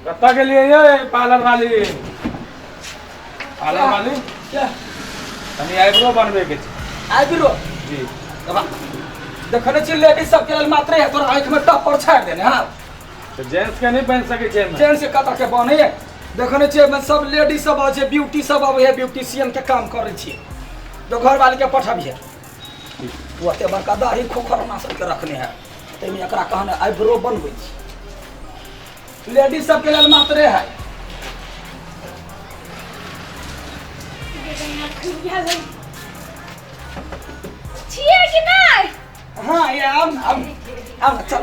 कत्ता के लिए ये पार्लर वाली क्या तनी आईब्रो बनवे के छै। आईब्रो जी देखने छी लेडीज सब के लेल मात्र है तोरा आंख में टप्पर छाड़ देने हां तो जेंट्स के नहीं बन सके छै में। जेंट्स के कता के बने है देखने छी में सब लेडीज सब आ छै ब्यूटी सब आवे है ब्यूटिशियन के काम करे छी जो घर वाली के पठाबी है वो ते बड़का दाढ़ी खोखरना सब के रखने है ते में एकरा कहने आईब्रो बनबै छी लेडीज सब के लेल मात्र है। छिए कि नहीं? हां ये अब चल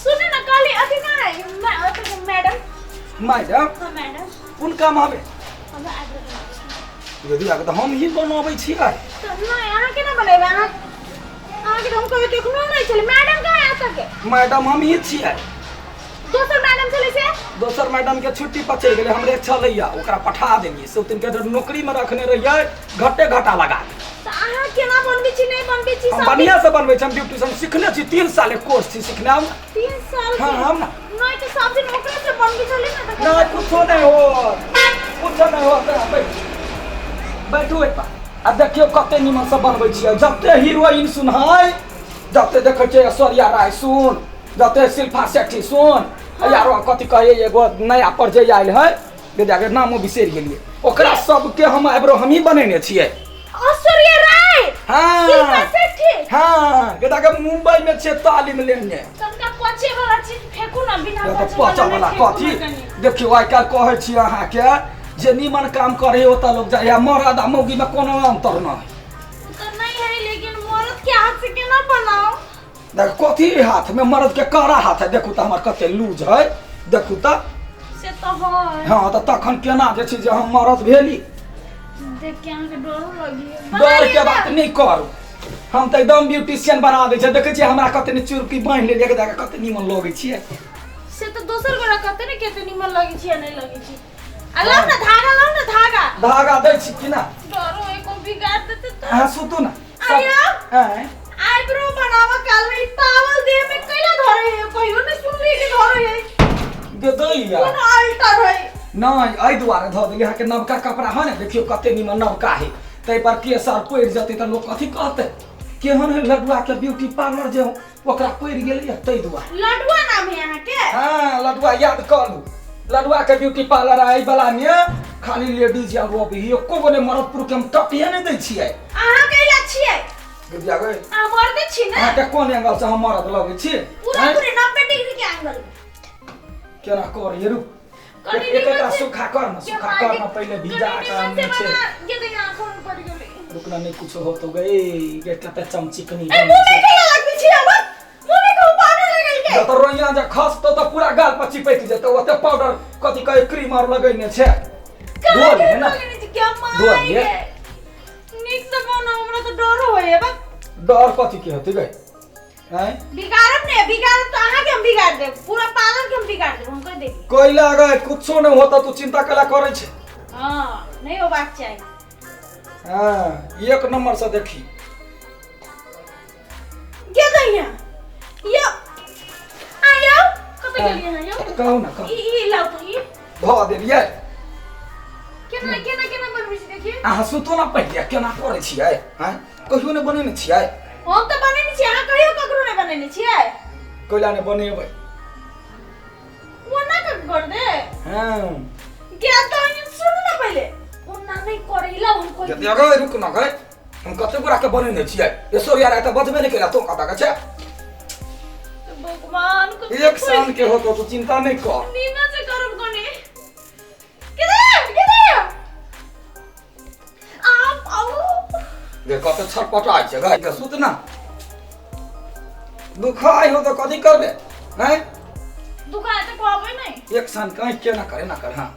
सुने ना काली अथी नहीं मैडम मैडम हाँ मैडम कौन काम हवे हम आईब्रो यदि आके तो हम ही बनाबै छी आ तो नहीं यहाँ के ना बनेबे यहाँ के हम कभी देखनो नहीं चले मैडम का है सके मैडम हम ही छियै दोसर मैडम चले से दोसर मैडम के छुट्टी पर चल गेले हमरे छलैया ओकरा पठा देलिए सब दिन के नौकरी में रखने रहिए घटे घाटा लगा तो अहाँ केना बनबी छी नहीं बनबी छी हम बढ़िया से बनबै छी हम ब्यूटिशियन सीखने छी 3 साल के कोर्स छी सीखने हम 3 साल हां हम ना नहीं तो सब दिन ओकरे से बनबी चले ना तो ना कुछ नहीं हो बैठू एक अब देखियो कते निमन से बनबै छी जते हीरोइन सुनहाय जते देखै छै ऐश्वर्या राय सुन जते शिल्पा शेट्टी सुन यारो कथि कहे एगो नया परिचय आयल है बेटा नामो बिसरि गेलिए ओकरा सबके हम आईब्रो हम ही बनेने छियै। ऐश्वर्या राय हां शिल्पा शेट्टी हां बेटा के मुंबई में छै तालीम लेने तनका पचे वाला चीज फेकू ना बिना तो पचा वाला कथि देखियो आइ काल कहै छी अहाँ के जे निमन काम करे ओता लोग जाय मर्द आ मौगी में कोनो अंतर न है तो नहीं है लेकिन मर्द के हाथ से केना बनाओ देख कथी हाथ में मर्द के कड़ा हाथ है देखू त हमर कते लूज है देखू त से तो है हां त तखन केना जे छी जे हम मर्द भेली देख के अहाँ के डर लगी डर के बात नहीं करू हम त एकदम ब्यूटिशियन बना दे छै देखे छी हमरा कते ने चुरकी बांध ले के देख कते निमन लगे छी से तो दोसर गोरा कहते ने केते निमन लगी छी नहीं लगी छी आ लाओ ना धागा धागा दै छी कि ना डरो एको बिगाड़ देते तो हां सुतू ना आया हैं आईब्रो बनावा काल में टावल देह में कैला धरे है कहियो ने सुनली कि धरे है दे दैया कोन अल्टर है नहीं आई दुआरे ध देली हां के नवका कपड़ा है ना देखियो कते निमन नवका है तै पर के सर पड़ जते त लोग कथि कहते केहन है लडुआ के ब्यूटी पार्लर जे ओकरा पड़ गेलिए तै दुआरे लडुआ नाम है यहाँ के हां लडुआ याद कर लू लडुआ के ब्यूटी पार्लर आई वाला ने खाली लेडीज या रोबी एको गने मरदपुर के हम टपिए नहीं दै छियै अहाँ कैला छियै बुझिया गए आ मर्द छी ना अहाँ के कोन एंगल से हम मरद लगे छी पूरा पूरे 90 डिग्री के एंगल केना कर ये रुक एकटा सुखा कर ना पहले भिजा कर नीचे ये तो यहाँ फोन पड़ गेले रुकना नहीं कुछ हो तो गए ये कते चमचिकनी ए मुंह में कैला लगबी छी अब मुंह में कहू पानी लगल के जब तो रोइया जे खस तो पूरा गाल पर चिपक जेते ओते पाउडर कथि कहे क्रीम और लगैने छै धो ले ना क्या धो ले निक से बना हमरा तो डर होय बा डर कथि के होते गए हैं बिगाड़ब तो अहाँ के हम बिगाड़ देब पूरा पालन के हम बिगाड़ देब हम कह देब कोई लागे कुछो नहीं होता तू चिंता कला करे छे हां नहीं होबाक चाहिए हां एक नंबर से देखी के दैया यो आयो कते गेलिए ना यो कहू ना कहू ई लाओ तो ई भ देलिए केना बनबै छी देखिए अहाँ सुतो ना पहिले केना करे छियै हैं कहियो ने बनेने छियै हम तो बनेने छी अहाँ कहियो ककरो नहीं बनेने छियै कोइला ने बनेबै वो ना कर दे हां क्या तो सुन ना पहले वो ना नहीं करेला हम कोई जते अगर रुक ना गए हम कते गोरा के बनेने छियै ऐश्वर्या राय त बजबे नहीं केला तो कता के छै भगवान को एक शाम के हो तो चिंता नहीं कर नीना से करब कोनी किधर आप आओ दे कते छटपटाई छै गए के सुत ना दुखाई हो तो कथि करबे हैं दुखाए तो कहबै नहीं एक सान कहीं के ना करे ना कर हां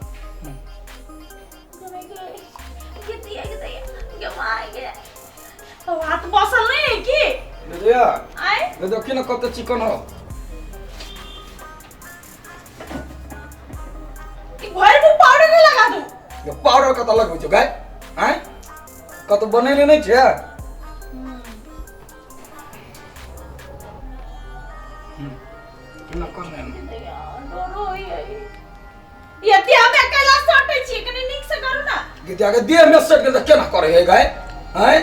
ये माय के हाथ बसल नहीं है की दे दिया आए दे देखि ना कते चिकन हो कि घर में पाउडर नहीं लगा दूं ये पाउडर कत लगबै छै गए हैं कत बनेने नहीं छै ना करने कि जाके देह में सट के केना करे है गए हैं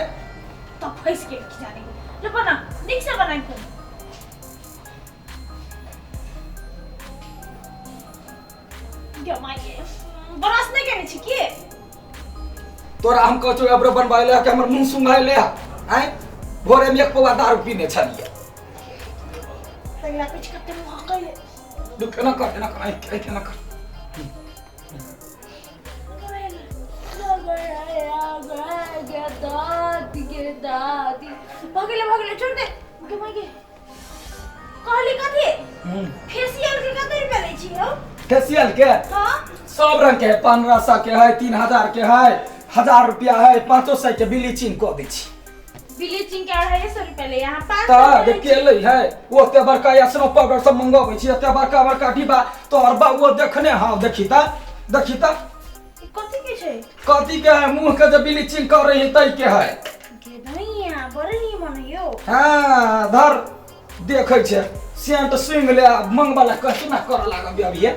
तो फंस के जाने ले बना निक से बनाई को क्या माये बरस नहीं कहने छी के तोरा हम कह छो एब्रो बनबाइले के हमर मुंह सुंघाइले हैं भोरे में एक पौवा दारू पीने छलिए तगला कुछ करते मुंह कइले दुख ना कर ना कर भागले छोड़ दे के मागे कहली कथी फेशियल के कते रुपया लै छी हो फेशियल के हां सब रंग के 1500 के है 3000 के है 1000 रुपया है 500 के ब्लीचिंग को दै छी ब्लीचिंग के 250 रुपया ले यहां 500 ता के ले है ओते बड़का स्नो पाउडर सब मंगाबै छी एते बड़का बड़का डिब्बा तोहर बाबू देखने हां देखी ता कथी के छै कथी के है मुंह के जे ब्लीचिंग करे है तै के है के भैया बड़े नहीं मनइयो हां धर देखै छै सेंट स्विंग ले मंगवाला कतना कर लागब अभी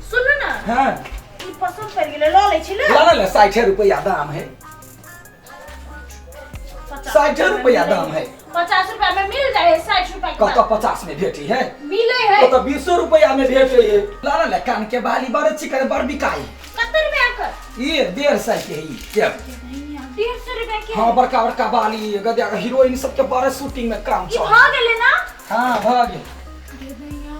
सुन ना हां ई पसंद पड़ गेले ल लै छी ले ला ले 60 रुपया दाम है 60 रुपया दाम है 50 रुपया में मिल जाए 60 रुपया का कत 50 में भेटी है मिले है वो तो 20 रुपया में भेट रही है ला ले कान के बाली बड़े चिकन बड़ बिकाई कते रुपया कर ये 150 के ही क्या भैया 150 रुपया के हाँ बड़का बड़का बाली गदा हीरोइन सब के बड़े शूटिंग में काम ई चल भ गेले ना हां भाग अरे भैया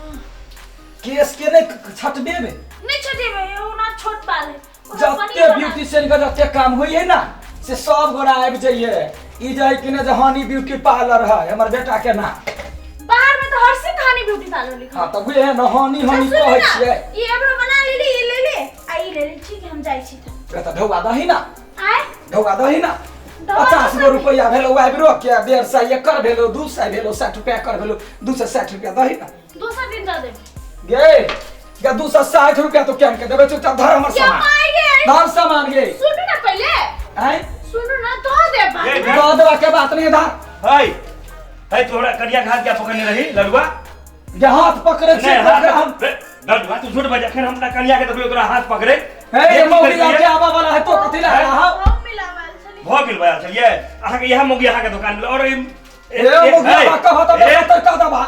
केस के नहीं छटबे में नहीं छटे भैया वो ना छोट बाल है जत्ते ब्यूटीशियन का जत्ते काम होई है ना से सब गोरा आबि जाइए ई जाय कि ने जहानी ब्यूटी पार्लर है हमर बेटा के ना बाहर में तो हर से कहानी ब्यूटी पार्लर लिखा हां त बुझे न हानी कहै छियै ये एबरो बना ले ले आई ले ले ठीक है हम जाई छी त ढौआ दही ना आय ढौआ दही ना 50 गो रुपया भेलो आइब्रो के 150 एकर भेलो 200 भेलो 60 रुपया कर भेलो 260 रुपया दही ना दूसरा दिन जा दे गे या 260 रुपया तो क्या के देबे चुपचाप धर हमर क्या सामान मांगे धर सामान गे सुनो ना पहले हैं सुनो ना तो दे बात दो देवा के बात नहीं धर हाय हाय तोहरा करिया घाट क्या पकड़ने रही लड़ुआ ये हाथ पकड़े छे हम लड़ुआ तू झूठ बजा खैर हमरा करिया के देखियो तोरा हाथ पकड़े हे मौगी आके आवा वाला है तो कथि ला रहा हम मिलावाल चली भ गेल बया चलिए आहा के यहां मोगी आहा के दुकान में और ए मौगी का कहत तो 70 का दबा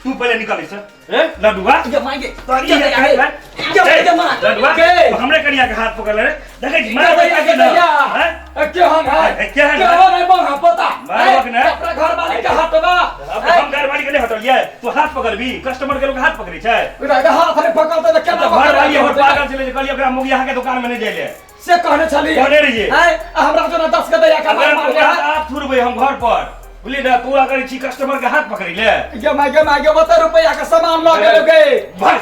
तू पहले निकल से ए लड़ुआ ये मांगे तोरी ये मां लड़ुआ के हमरे करिया के हाथ पकड़ ले देखे जी मार भैया के भैया क्या हम है क्या है क्या नहीं बंगा पता मार बकने अपना घर वाले के हटवा अब हम घर वाली के नहीं हटलिए तू हाथ पकड़ भी कस्टमर के लोग हाथ पकड़ी छै उरा हाथ रे पकड़ते तो केना घर वाली हमर पागल चले कहलिए ओकरा मोगी आहा के दुकान में नहीं जाइले से कहने छली कहने रहिए हमरा जो 10 के दया का मार अगर आप थुरबे हम घर पर बोली ना तू अगर छी कस्टमर के हाथ पकड़ी ले ये मांगे 70 रुपया का सामान ला के गए बस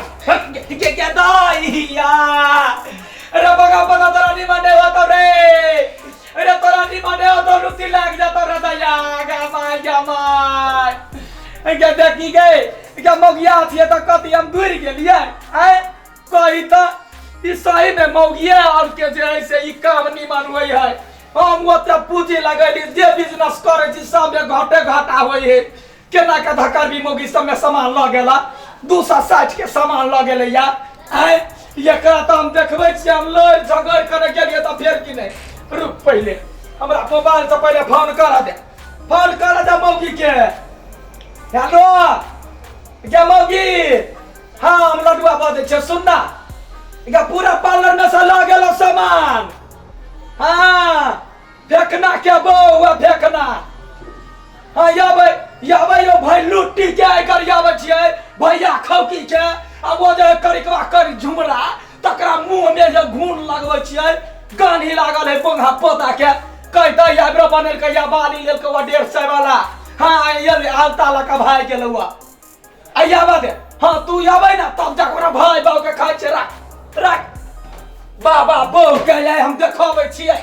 के क्या दइया अरे बगा तोरा नहीं माने हो तो रे अरे तोरा नहीं माने हो तो लुटी लाग जाता रे दया गमाय क्या देखी गए क्या मौगिया थी तो कति हम दूर गेलिए आए कोई तो ई सही में मौगिया और के जे ऐसे ई काम नहीं मानवई है हम ओते पूंजी लगैली जे बिजनेस करे छी सब में घाटा होई है केना के धक्का भी मौगी सब में सामान ल गेला 260 के सामान ल गेले या आए एकरा त हम देखबै छी हम लड़ झगड़ करे गेलिए त फेर कि नहीं रुक पहले हमरा मोबाइल से पहले फोन कर दे मौगी के हेलो क्या मौगी हां हम लडुआ बाजे छ सुनना इका पूरा पार्लर में से ल गेलो सामान हां फेंकना के बौआ फेंकना हां याबै यो भाई लुट्टी के कर याबै छियै भैया खौकी के अब वो जे करिकवा कर झुमरा तकरा मुंह में जे घून लगबै छियै गानी लागल है पोंगा पोता के कहता याब्रो बनल के या बाली लेल के 150 वाला हां ये आलता लका भाई के लुआ आयाबा दे हां तू याबै ना तब जा ओकरा भाई बाऊ के खाइ छै रख बाबा बौ के हम देखबै छियै